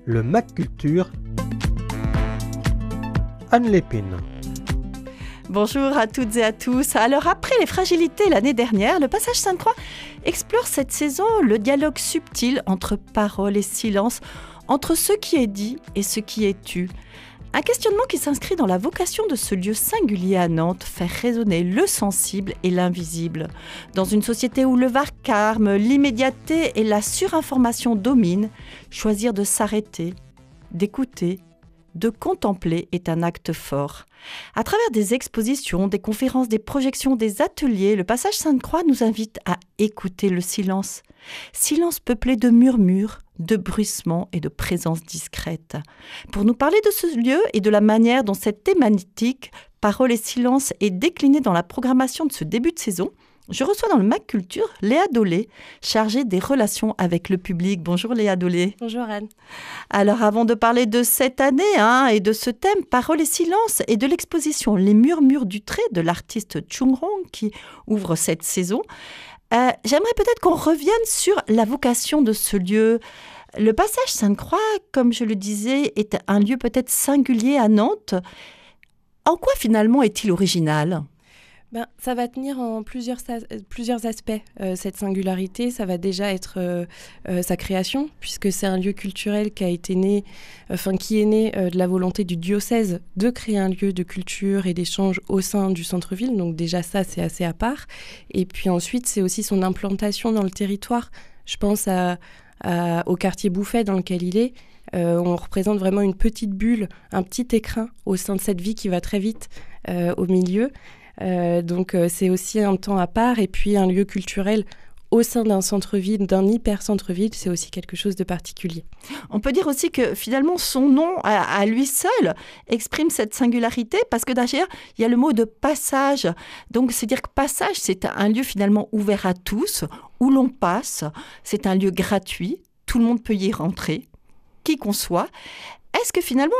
le MAC Culture, Anne Lépine. Bonjour à toutes et à tous. Alors après les fragilités l'année dernière, le Passage Sainte-Croix explore cette saison le dialogue subtil entre parole et silence, entre ce qui est dit et ce qui est tu. Un questionnement qui s'inscrit dans la vocation de ce lieu singulier à Nantes, faire résonner le sensible et l'invisible. Dans une société où le vacarme, l'immédiateté et la surinformation dominent, choisir de s'arrêter, d'écouter, de contempler est un acte fort. À travers des expositions, des conférences, des projections, des ateliers, le Passage Sainte-Croix nous invite à écouter le silence. Silence peuplé de murmures, de bruissements et de présences discrètes. Pour nous parler de ce lieu et de la manière dont cette thématique, parole et silence, est déclinée dans la programmation de ce début de saison, je reçois dans le MAC Culture Léa Dolé, chargée des relations avec le public. Bonjour Léa Dolé. Bonjour Anne. Alors avant de parler de cette année et de ce thème Parole et silence et de l'exposition Les murmures du trait de l'artiste Chung Hong qui ouvre cette saison, j'aimerais peut-être qu'on revienne sur la vocation de ce lieu. Le Passage Sainte-Croix, comme je le disais, est un lieu peut-être singulier à Nantes. En quoi finalement est-il original ? Ça va tenir en plusieurs aspects, cette singularité. Ça va déjà être sa création, puisque c'est un lieu culturel qui est né de la volonté du diocèse de créer un lieu de culture et d'échange au sein du centre-ville. Donc déjà ça, c'est assez à part. Et puis ensuite, c'est aussi son implantation dans le territoire. Je pense au quartier Bouffay dans lequel il est. On représente vraiment une petite bulle, un petit écrin au sein de cette vie qui va très vite au milieu. Donc c'est aussi un temps à part et puis un lieu culturel au sein d'un centre-ville, d'un hyper-centre-ville, c'est aussi quelque chose de particulier. On peut dire aussi que finalement son nom à lui seul exprime cette singularité parce que derrière il y a le mot de passage. Donc c'est dire que passage c'est un lieu finalement ouvert à tous, où l'on passe, c'est un lieu gratuit, tout le monde peut y rentrer, qui qu'on soit. Est-ce que finalement,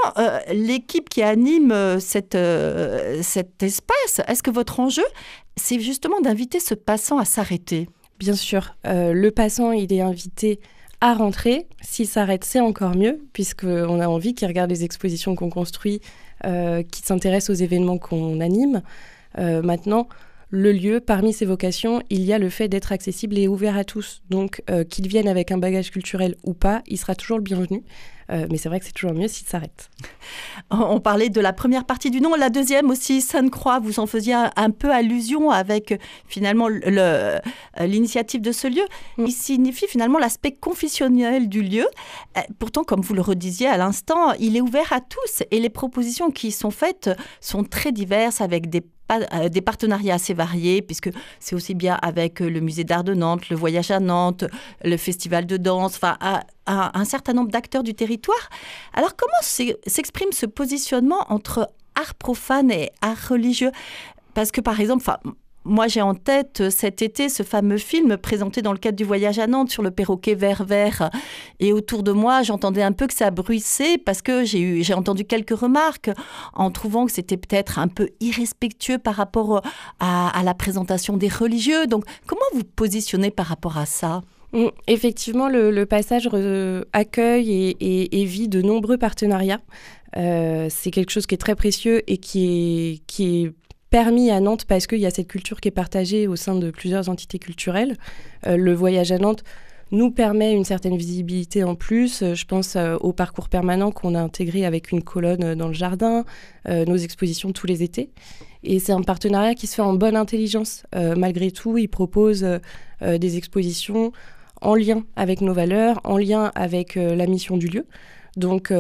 l'équipe qui anime cet espace, est-ce que votre enjeu, c'est justement d'inviter ce passant à s'arrêter ? Bien sûr, le passant, il est invité à rentrer. S'il s'arrête, c'est encore mieux, puisqu'on a envie qu'il regarde les expositions qu'on construit, qu'il s'intéresse aux événements qu'on anime. Maintenant, le lieu, parmi ses vocations, il y a le fait d'être accessible et ouvert à tous. Donc, qu'il vienne avec un bagage culturel ou pas, il sera toujours le bienvenu. Mais c'est vrai que c'est toujours mieux s'il s'arrête. On parlait de la première partie du nom, la deuxième aussi, Sainte-Croix, vous en faisiez un peu allusion avec finalement l'initiative de ce lieu. Il signifie finalement l'aspect confessionnel du lieu. Pourtant, comme vous le redisiez à l'instant, il est ouvert à tous et les propositions qui sont faites sont très diverses avec des partenariats assez variés, puisque c'est aussi bien avec le musée d'art de Nantes, le voyage à Nantes, le festival de danse, enfin un certain nombre d'acteurs du territoire. Alors comment s'exprime ce positionnement entre art profane et art religieux ? Parce que par exemple, moi j'ai en tête cet été ce fameux film présenté dans le cadre du voyage à Nantes sur le perroquet vert. Et autour de moi, j'entendais un peu que ça bruissait parce que j'ai entendu quelques remarques en trouvant que c'était peut-être un peu irrespectueux par rapport à la présentation des religieux. Donc comment vous positionnez par rapport à ça ? Effectivement, le passage accueille et vit de nombreux partenariats. C'est quelque chose qui est très précieux et qui est permis à Nantes parce qu'il y a cette culture qui est partagée au sein de plusieurs entités culturelles. Le voyage à Nantes nous permet une certaine visibilité en plus. Je pense au parcours permanent qu'on a intégré avec une colonne dans le jardin, nos expositions tous les étés. Et c'est un partenariat qui se fait en bonne intelligence. Malgré tout, il propose des expositions en lien avec nos valeurs, en lien avec la mission du lieu. Donc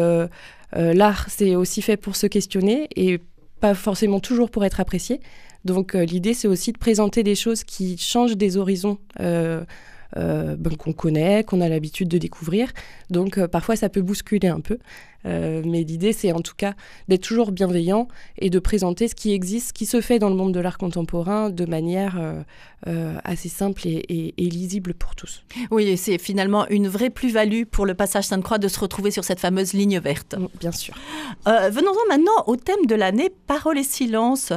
l'art, c'est aussi fait pour se questionner et pas forcément toujours pour être apprécié. Donc l'idée, c'est aussi de présenter des choses qui changent des horizons qu'on connaît, qu'on a l'habitude de découvrir. Donc parfois, ça peut bousculer un peu. Mais l'idée, c'est en tout cas d'être toujours bienveillant et de présenter ce qui existe, ce qui se fait dans le monde de l'art contemporain de manière assez simple et lisible pour tous. Oui, et c'est finalement une vraie plus-value pour le Passage Sainte-Croix de se retrouver sur cette fameuse ligne verte. Bien sûr. Venons-en maintenant au thème de l'année, Parole et silence.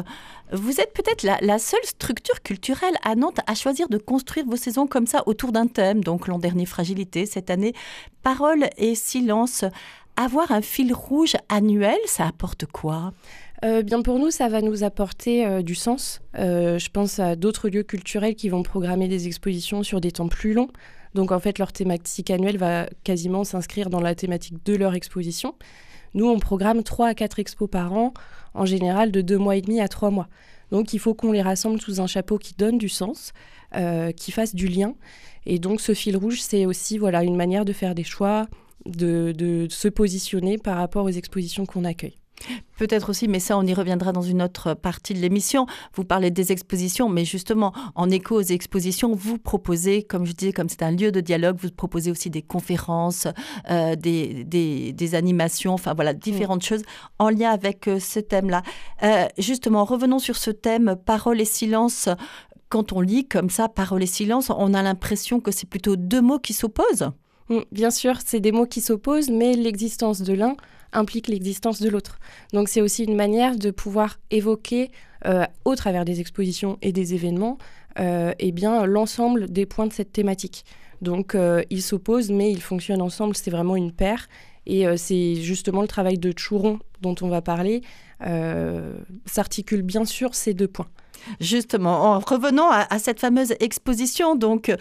Vous êtes peut-être la seule structure culturelle à Nantes à choisir de construire vos saisons comme ça autour d'un thème. Donc l'an dernier, fragilité, cette année, parole et silence. avoir un fil rouge annuel, ça apporte quoi ? Bien pour nous, ça va nous apporter du sens. Je pense à d'autres lieux culturels qui vont programmer des expositions sur des temps plus longs. Donc en fait, leur thématique annuelle va quasiment s'inscrire dans la thématique de leur exposition. Nous, on programme 3 à 4 expos par an, en général de 2 mois et demi à 3 mois. Donc il faut qu'on les rassemble sous un chapeau qui donne du sens, qui fasse du lien. Et donc ce fil rouge, c'est aussi une manière de faire des choix, de se positionner par rapport aux expositions qu'on accueille. Peut-être aussi, mais ça, on y reviendra dans une autre partie de l'émission. Vous parlez des expositions, mais justement, en écho aux expositions, vous proposez, comme je disais, comme c'est un lieu de dialogue, vous proposez aussi des conférences, des animations, différentes choses en lien avec ce thème-là. Justement, revenons sur ce thème, parole et silence. Quand on lit comme ça, parole et silence, on a l'impression que c'est plutôt 2 mots qui s'opposent. Bien sûr, c'est des mots qui s'opposent, mais l'existence de l'un implique l'existence de l'autre. Donc c'est aussi une manière de pouvoir évoquer, au travers des expositions et des événements, l'ensemble des points de cette thématique. Donc ils s'opposent, mais ils fonctionnent ensemble, c'est vraiment une paire. Et c'est justement le travail de Tchouron dont on va parler, s'articule bien sûr ces 2 points. Justement, en revenant à cette fameuse exposition, donc,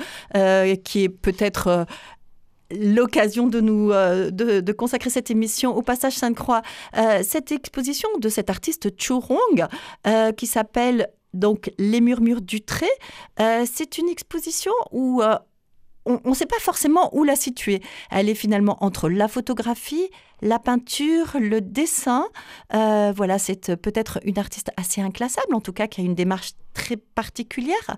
qui est peut-être... l'occasion de consacrer cette émission au Passage Sainte-Croix. Cette exposition de cet artiste Tchouron, qui s'appelle donc Les Murmures du Trait, c'est une exposition où on ne sait pas forcément où la situer. Elle est finalement entre la photographie, la peinture, le dessin. C'est peut-être une artiste assez inclassable, en tout cas qui a une démarche très particulière.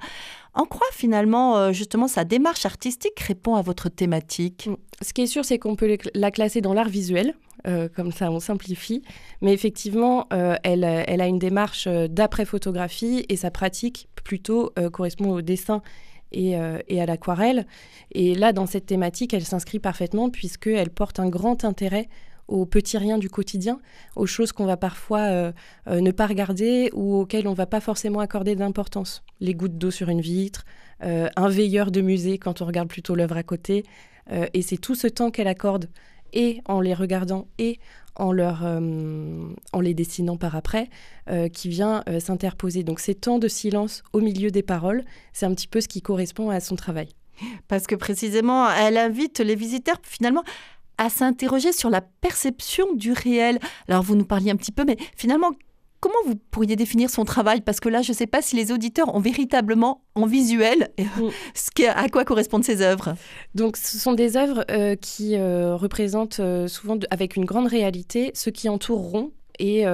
En quoi finalement, justement, sa démarche artistique répond à votre thématique ? Ce qui est sûr, c'est qu'on peut la classer dans l'art visuel, comme ça on simplifie. Mais effectivement, elle a une démarche d'après-photographie et sa pratique plutôt correspond au dessin et à l'aquarelle. Et là, dans cette thématique, elle s'inscrit parfaitement puisqu'elle porte un grand intérêt aux petits riens du quotidien, aux choses qu'on va parfois ne pas regarder ou auxquelles on ne va pas forcément accorder d'importance. Les gouttes d'eau sur une vitre, un veilleur de musée quand on regarde plutôt l'œuvre à côté. Et c'est tout ce temps qu'elle accorde, et en les regardant et en les dessinant par après, qui vient s'interposer. Donc ces temps de silence au milieu des paroles, c'est un petit peu ce qui correspond à son travail. Parce que précisément, elle invite les visiteurs finalement à s'interroger sur la perception du réel. Alors, vous nous parliez un petit peu, mais finalement, comment vous pourriez définir son travail ? Parce que là, je ne sais pas si les auditeurs ont véritablement en visuel à quoi correspondent ces œuvres. Donc, ce sont des œuvres qui représentent souvent, avec une grande réalité, ce qui entoure Ron et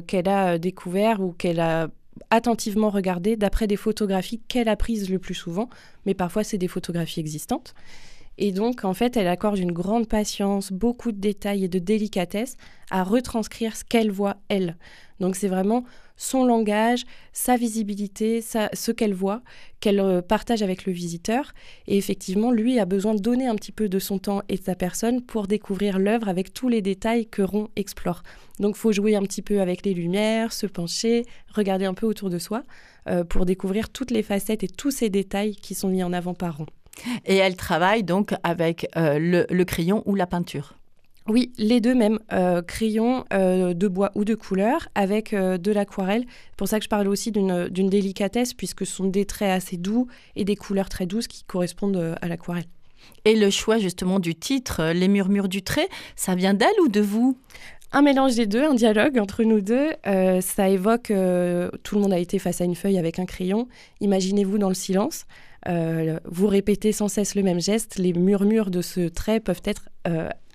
qu'elle a découvert ou qu'elle a attentivement regardé d'après des photographies qu'elle a prises le plus souvent, mais parfois, c'est des photographies existantes. Et donc, en fait, elle accorde une grande patience, beaucoup de détails et de délicatesse à retranscrire ce qu'elle voit, elle. Donc, c'est vraiment son langage, sa visibilité, ce qu'elle voit, qu'elle partage avec le visiteur. Et effectivement, lui a besoin de donner un petit peu de son temps et de sa personne pour découvrir l'œuvre avec tous les détails que Ron explore. Donc, il faut jouer un petit peu avec les lumières, se pencher, regarder un peu autour de soi pour découvrir toutes les facettes et tous ces détails qui sont mis en avant par Ron. Et elle travaille donc avec le crayon ou la peinture. Oui, les deux même, crayon de bois ou de couleur avec de l'aquarelle. C'est pour ça que je parle aussi d'une délicatesse puisque ce sont des traits assez doux et des couleurs très douces qui correspondent à l'aquarelle. Et le choix justement du titre, Les Murmures du Trait, ça vient d'elle ou de vous ? Un mélange des deux, un dialogue entre nous deux. Ça évoque, tout le monde a été face à une feuille avec un crayon. Imaginez-vous dans le silence. Vous répétez sans cesse le même geste. Les murmures de ce trait peuvent être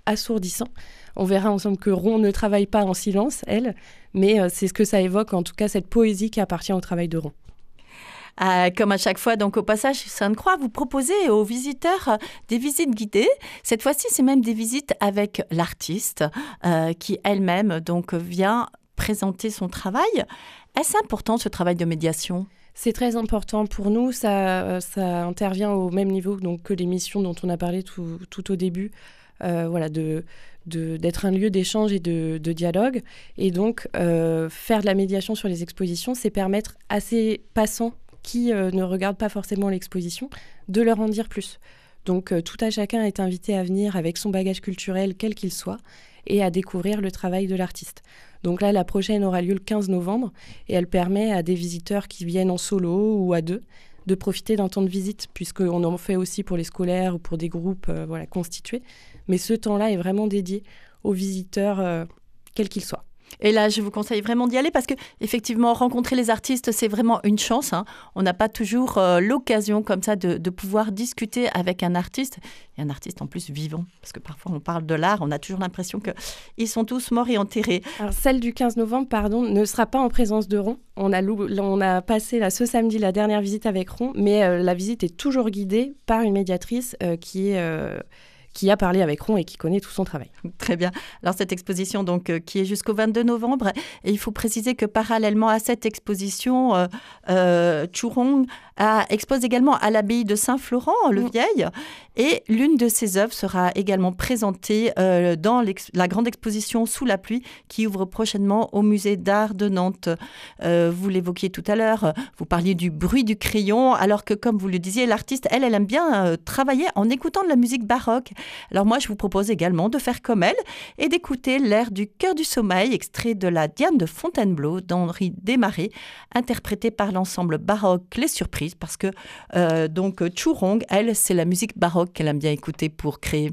assourdissants. On verra ensemble que Ron ne travaille pas en silence, elle, mais c'est ce que ça évoque, en tout cas cette poésie qui appartient au travail de Ron. Comme à chaque fois, donc au Passage Sainte-Croix, vous proposez aux visiteurs des visites guidées. Cette fois-ci, c'est même des visites avec l'artiste qui elle-même donc vient présenter son travail. Est-ce important ce travail de médiation ? C'est très important pour nous. Ça intervient au même niveau donc, que l'émission dont on a parlé tout au début. D'être un lieu d'échange et de dialogue. Et donc, faire de la médiation sur les expositions, c'est permettre à ces passants qui ne regardent pas forcément l'exposition de leur en dire plus. Donc, tout à chacun est invité à venir avec son bagage culturel, quel qu'il soit, et à découvrir le travail de l'artiste. Donc là, la prochaine aura lieu le 15 novembre et elle permet à des visiteurs qui viennent en solo ou à deux de profiter d'un temps de visite, puisqu'on en fait aussi pour les scolaires ou pour des groupes constitués. Mais ce temps-là est vraiment dédié aux visiteurs, quels qu'ils soient. Et là, je vous conseille vraiment d'y aller parce que, effectivement, rencontrer les artistes, c'est vraiment une chance. On n'a pas toujours l'occasion comme ça de pouvoir discuter avec un artiste, et un artiste en plus vivant. Parce que parfois, on parle de l'art, on a toujours l'impression qu'ils sont tous morts et enterrés. Alors, celle du 15 novembre, ne sera pas en présence de Ron. On a passé ce samedi la dernière visite avec Ron, mais la visite est toujours guidée par une médiatrice qui a parlé avec Ron et qui connaît tout son travail. Très bien. Alors cette exposition qui est jusqu'au 22 novembre, et il faut préciser que parallèlement à cette exposition, Churong expose également à l'abbaye de Saint-Florent-le-Vieil, et l'une de ses œuvres sera également présentée dans la grande exposition Sous la pluie qui ouvre prochainement au musée d'art de Nantes. Vous l'évoquiez tout à l'heure, vous parliez du bruit du crayon, alors que comme vous le disiez, l'artiste, elle aime bien travailler en écoutant de la musique baroque. Alors moi, je vous propose également de faire comme elle et d'écouter l'air du Cœur du sommeil, extrait de la Diane de Fontainebleau d'Henri Desmarais, interprété par l'ensemble baroque Les Surprises, parce que Churong, elle, c'est la musique baroque qu'elle aime bien écouter pour créer.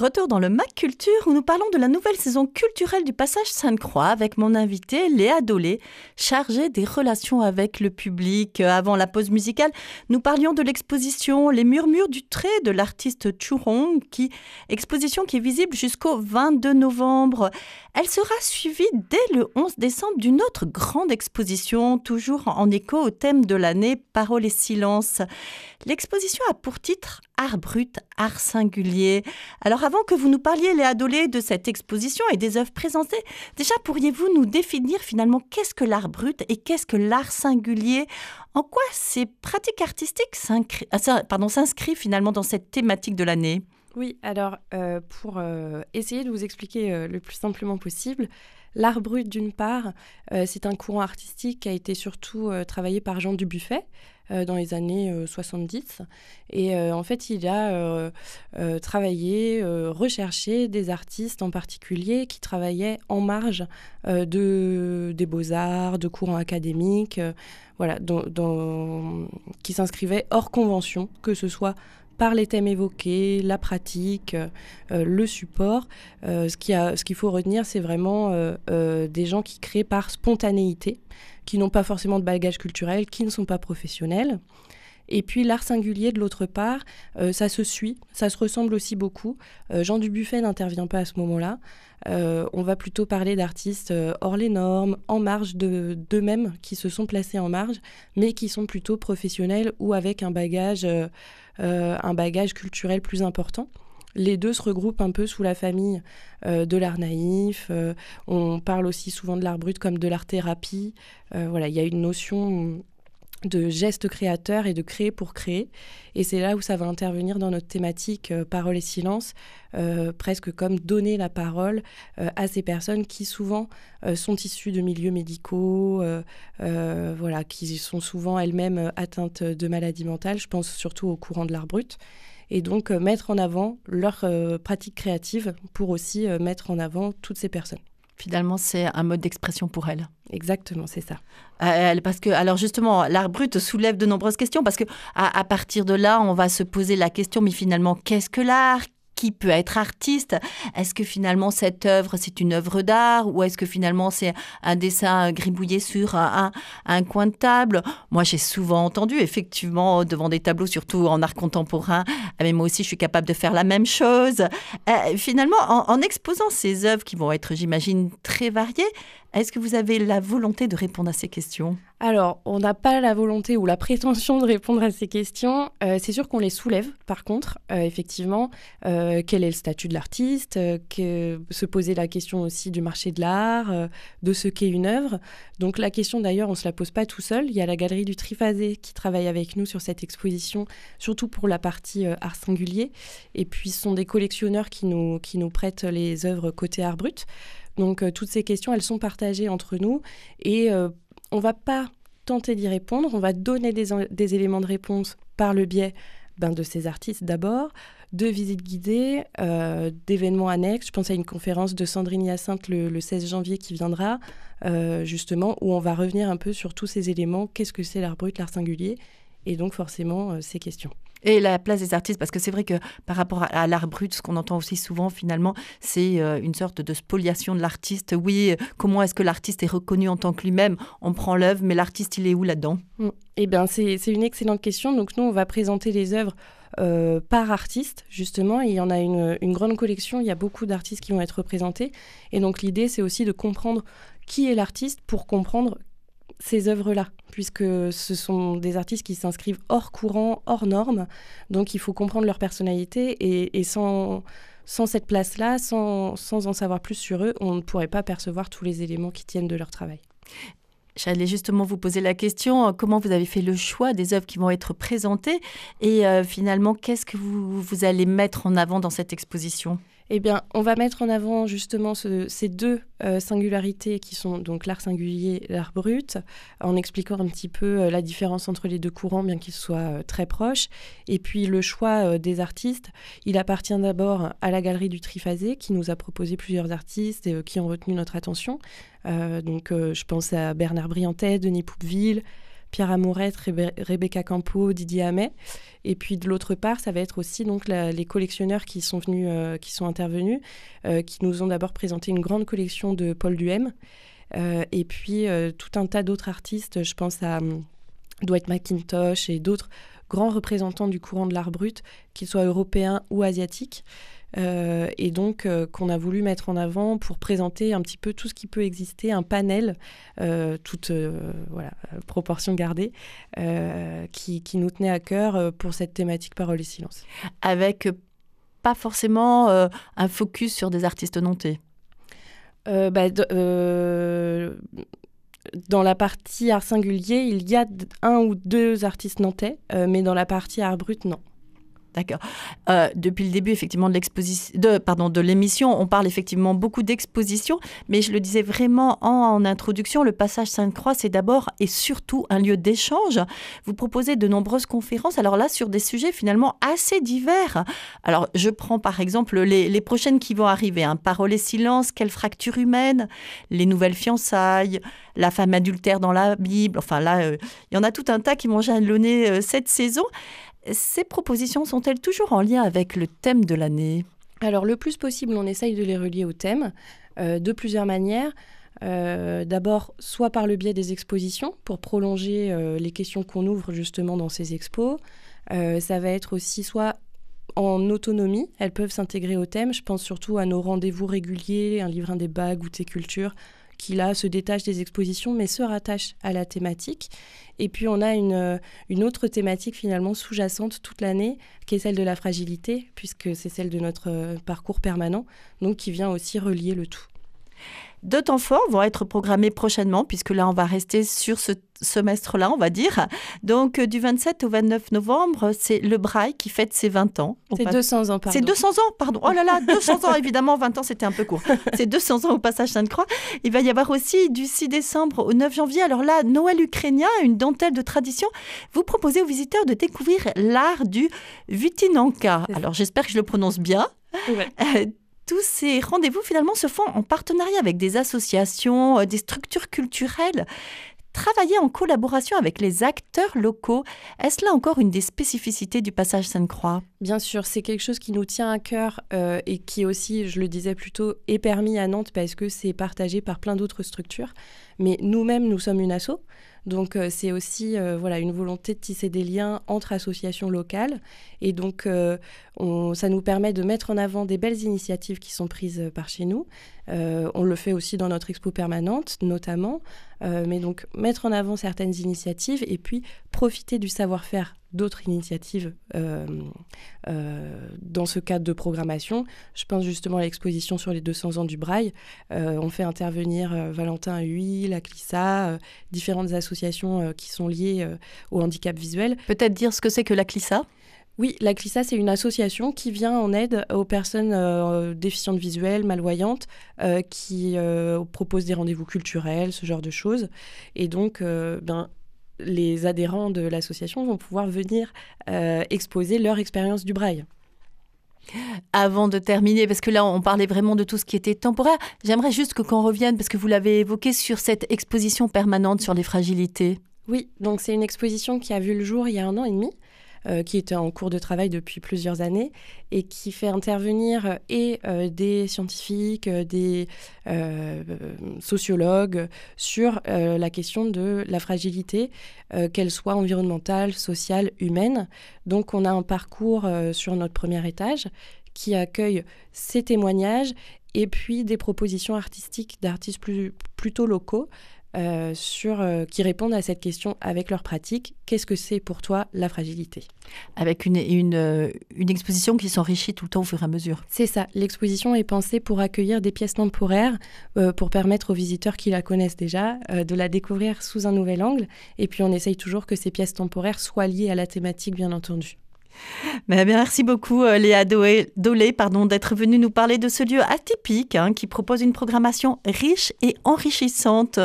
retour dans le Mac Culture où nous parlons de la nouvelle saison culturelle du Passage Sainte-Croix avec mon invitée Léa Dolé, chargée des relations avec le public. Avant la pause musicale, nous parlions de l'exposition Les Murmures du Trait de l'artiste Churong, exposition qui est visible jusqu'au 22 novembre. Elle sera suivie dès le 11 décembre d'une autre grande exposition, toujours en écho au thème de l'année Paroles et Silence. L'exposition a pour titre Art brut, art singulier. Alors avant que vous nous parliez, Léa Dolé, de cette exposition et des œuvres présentées, déjà pourriez-vous nous définir finalement qu'est-ce que l'art brut et qu'est-ce que l'art singulier? En quoi ces pratiques artistiques s'inscrivent finalement dans cette thématique de l'année? Oui, alors pour essayer de vous expliquer le plus simplement possible, l'art brut d'une part, c'est un courant artistique qui a été surtout travaillé par Jean Dubuffet dans les années 70. Et en fait, il a travaillé, recherché des artistes en particulier qui travaillaient en marge des beaux-arts, de courants académiques, voilà, qui s'inscrivaient hors convention, que ce soit par les thèmes évoqués, la pratique, le support. Ce qu'il faut retenir, c'est vraiment des gens qui créent par spontanéité, qui n'ont pas forcément de bagage culturel, qui ne sont pas professionnels. Et puis l'art singulier, de l'autre part, ça se suit, ça se ressemble aussi beaucoup. Jean Dubuffet n'intervient pas à ce moment-là. On va plutôt parler d'artistes hors les normes, en marge d'eux-mêmes, qui se sont placés en marge, mais qui sont plutôt professionnels ou avec un bagage culturel plus important. Les deux se regroupent un peu sous la famille de l'art naïf. On parle aussi souvent de l'art brut comme de l'art-thérapie. Voilà, il y a une notion de geste créateur et de créer pour créer. Et c'est là où ça va intervenir dans notre thématique Paroles et Silence, presque comme donner la parole à ces personnes qui souvent sont issues de milieux médicaux, voilà, qui sont souvent elles-mêmes atteintes de maladies mentales. Je pense surtout au courant de l'art brut. Et donc mettre en avant leur pratique créative pour aussi mettre en avant toutes ces personnes. Finalement, c'est un mode d'expression pour elles. Exactement, c'est ça. Parce que, alors justement, l'art brut soulève de nombreuses questions parce que à partir de là, on va se poser la question, mais finalement, qu'est-ce que l'art ? Qui peut être artiste? Est-ce que finalement cette œuvre, c'est une œuvre d'art ou est-ce que finalement c'est un dessin gribouillé sur un coin de table? Moi, j'ai souvent entendu, effectivement, devant des tableaux, surtout en art contemporain, mais moi aussi, je suis capable de faire la même chose. Finalement, en exposant ces œuvres qui vont être, j'imagine, très variées, est-ce que vous avez la volonté de répondre à ces questions? Alors, on n'a pas la volonté ou la prétention de répondre à ces questions. C'est sûr qu'on les soulève, par contre, effectivement. Quel est le statut de l'artiste? Se poser la question aussi du marché de l'art, de ce qu'est une œuvre. Donc la question, d'ailleurs, on ne se la pose pas tout seul. Il y a la Galerie du Triphasé qui travaille avec nous sur cette exposition, surtout pour la partie art singulier. Et puis, ce sont des collectionneurs qui nous prêtent les œuvres côté art brut. Donc, toutes ces questions, elles sont partagées entre nous et on ne va pas tenter d'y répondre. On va donner des éléments de réponse par le biais de ces artistes d'abord, de visites guidées, d'événements annexes. Je pense à une conférence de Sandrine Hyacinthe le 16 janvier qui viendra, justement, où on va revenir un peu sur tous ces éléments. Qu'est-ce que c'est l'art brut, l'art singulier? Et donc, forcément, ces questions. Et la place des artistes, parce que c'est vrai que par rapport à l'art brut, ce qu'on entend aussi souvent finalement, c'est une sorte de spoliation de l'artiste. Oui, comment est-ce que l'artiste est reconnu en tant que lui-même? On prend l'œuvre, mais l'artiste, il est où là-dedans? Eh bien, c'est une excellente question. Donc nous, on va présenter les œuvres par artiste, justement. Et il y en a une grande collection, il y a beaucoup d'artistes qui vont être représentés. Et donc l'idée, c'est aussi de comprendre qui est l'artiste pour comprendre ces œuvres-là, puisque ce sont des artistes qui s'inscrivent hors courant, hors normes. Donc, il faut comprendre leur personnalité et sans cette place-là, sans en savoir plus sur eux, on ne pourrait pas percevoir tous les éléments qui tiennent de leur travail. J'allais justement vous poser la question, comment vous avez fait le choix des œuvres qui vont être présentées et finalement, qu'est-ce que vous allez mettre en avant dans cette exposition ? Eh bien, on va mettre en avant justement ces deux singularités qui sont donc l'art singulier et l'art brut, en expliquant un petit peu la différence entre les deux courants, bien qu'ils soient très proches. Et puis le choix des artistes, il appartient d'abord à la Galerie du Triphasé, qui nous a proposé plusieurs artistes qui ont retenu notre attention. Donc je pense à Bernard Briantet, Denis Poupeville, Pierre Amourette, Rebecca Campo, Didier Hamet. Et puis de l'autre part, ça va être aussi donc les collectionneurs qui sont intervenus, qui nous ont d'abord présenté une grande collection de Paul Duhem. Et puis tout un tas d'autres artistes, je pense à Dwight McIntosh et d'autres grands représentants du courant de l'art brut, qu'ils soient européens ou asiatiques, et donc qu'on a voulu mettre en avant pour présenter un petit peu tout ce qui peut exister, un panel, toute proportion gardée, qui nous tenait à cœur pour cette thématique Parole et silence. Avec pas forcément un focus sur des artistes nantais. Dans la partie art singulier, il y a 1 ou 2 artistes nantais, mais dans la partie art brut, non. D'accord. Depuis le début, effectivement, de l'émission, on parle effectivement beaucoup d'expositions, mais je le disais vraiment en introduction, le Passage Sainte-Croix, c'est d'abord et surtout un lieu d'échange. Vous proposez de nombreuses conférences, alors là, sur des sujets finalement assez divers. Alors, je prends par exemple les prochaines qui vont arriver, hein. Parole et silence, quelle fracture humaine, les nouvelles fiançailles, la femme adultère dans la Bible. Enfin là, il y en a tout un tas qui m'ont jalonné cette saison. Ces propositions sont-elles toujours en lien avec le thème de l'année ? Alors, le plus possible, on essaye de les relier au thème de plusieurs manières. D'abord, soit par le biais des expositions, pour prolonger les questions qu'on ouvre justement dans ces expos. Ça va être aussi soit en autonomie, elles peuvent s'intégrer au thème. Je pense surtout à nos rendez-vous réguliers, un livre, un débat, goûter culture, qui là se détache des expositions mais se rattache à la thématique. Et puis on a une autre thématique finalement sous-jacente toute l'année, qui est celle de la fragilité, puisque c'est celle de notre parcours permanent, donc qui vient aussi relier le tout. 2 temps forts vont être programmés prochainement, puisque là, on va rester sur ce semestre-là, on va dire. Donc, du 27 au 29 novembre, c'est le Braille qui fête ses 20 ans. C'est 200 ans, pardon. C'est 200 ans, pardon. Oh là là, 200 ans, évidemment, 20 ans, c'était un peu court. C'est 200 ans au Passage Sainte-Croix. Il va y avoir aussi du 6 décembre au 9 janvier. Alors là, Noël ukrainien, une dentelle de tradition. Vous proposez aux visiteurs de découvrir l'art du Vitinanka. Alors, j'espère que je le prononce bien. Ouais. Tous ces rendez-vous, finalement, se font en partenariat avec des associations, des structures culturelles. Travailler en collaboration avec les acteurs locaux, est-ce là encore une des spécificités du Passage Sainte-Croix ? Bien sûr, c'est quelque chose qui nous tient à cœur et qui aussi, je le disais plus tôt, est permis à Nantes parce que c'est partagé par plein d'autres structures. Mais nous-mêmes, nous sommes une asso. Donc, c'est aussi une volonté de tisser des liens entre associations locales. Et donc, ça nous permet de mettre en avant des belles initiatives qui sont prises par chez nous. On le fait aussi dans notre expo permanente, notamment. Mais donc, mettre en avant certaines initiatives et puis profiter du savoir-faire d'autres initiatives dans ce cadre de programmation. Je pense justement à l'exposition sur les 200 ans du Braille. On fait intervenir Valentin Huy, la CLISA, différentes associations qui sont liées au handicap visuel. Peut-être dire ce que c'est que la CLISA ? Oui, la CLISA, c'est une association qui vient en aide aux personnes déficientes visuelles, malvoyantes, qui propose des rendez-vous culturels, ce genre de choses. Et donc, les adhérents de l'association vont pouvoir venir exposer leur expérience du Braille. Avant de terminer, parce que là, on parlait vraiment de tout ce qui était temporaire, j'aimerais juste qu'on revienne, parce que vous l'avez évoqué, sur cette exposition permanente sur les fragilités. Oui, donc c'est une exposition qui a vu le jour il y a 1 an et demi, qui était en cours de travail depuis plusieurs années et qui fait intervenir des scientifiques, des sociologues sur la question de la fragilité, qu'elle soit environnementale, sociale, humaine. Donc on a un parcours sur notre premier étage qui accueille ces témoignages et puis des propositions artistiques d'artistes plutôt locaux qui répondent à cette question avec leur pratique. Qu'est-ce que c'est pour toi la fragilité ? Avec une exposition qui s'enrichit tout le temps au fur et à mesure. C'est ça. L'exposition est pensée pour accueillir des pièces temporaires, pour permettre aux visiteurs qui la connaissent déjà de la découvrir sous un nouvel angle. Et puis on essaye toujours que ces pièces temporaires soient liées à la thématique, bien entendu. Mais bien, merci beaucoup Léa Dolé d'être venue nous parler de ce lieu atypique qui propose une programmation riche et enrichissante.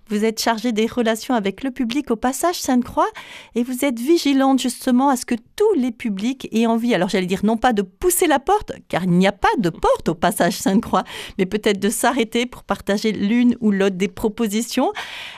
Vous êtes chargée des relations avec le public au Passage Sainte-Croix et vous êtes vigilante justement à ce que tous les publics aient envie, alors j'allais dire non pas de pousser la porte, car il n'y a pas de porte au Passage Sainte-Croix, mais peut-être de s'arrêter pour partager l'une ou l'autre des propositions.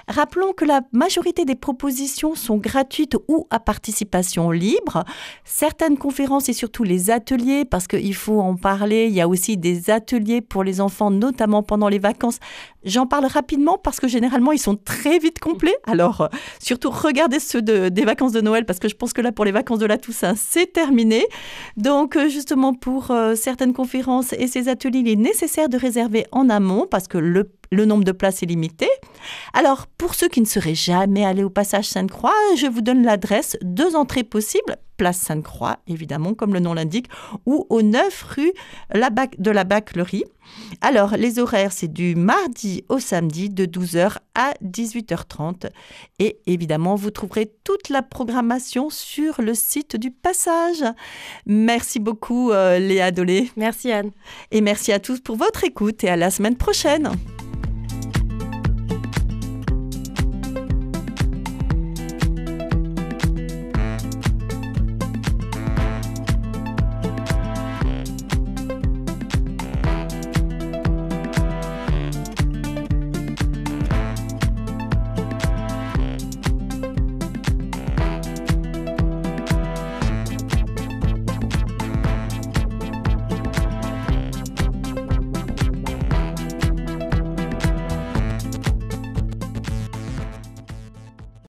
Rappelons que la majorité des propositions sont gratuites ou à participation libre. Certaines conférences et surtout les ateliers, parce qu'il faut en parler, il y a aussi des ateliers pour les enfants, notamment pendant les vacances. J'en parle rapidement parce que généralement, ils sont très vite complets. Alors, surtout, regardez ceux des vacances de Noël parce que je pense que là, pour les vacances de la Toussaint, c'est terminé. Donc, justement, pour certaines conférences et ces ateliers, il est nécessaire de réserver en amont parce que le nombre de places est limité. Alors, pour ceux qui ne seraient jamais allés au Passage Sainte-Croix, je vous donne l'adresse, 2 entrées possibles, place Sainte-Croix, évidemment, comme le nom l'indique, ou au 9 rue de la Baclerie. Alors, les horaires, c'est du mardi au samedi, de 12h à 18h30. Et évidemment, vous trouverez toute la programmation sur le site du Passage. Merci beaucoup, Léa Dolé. Merci Anne. Et merci à tous pour votre écoute et à la semaine prochaine.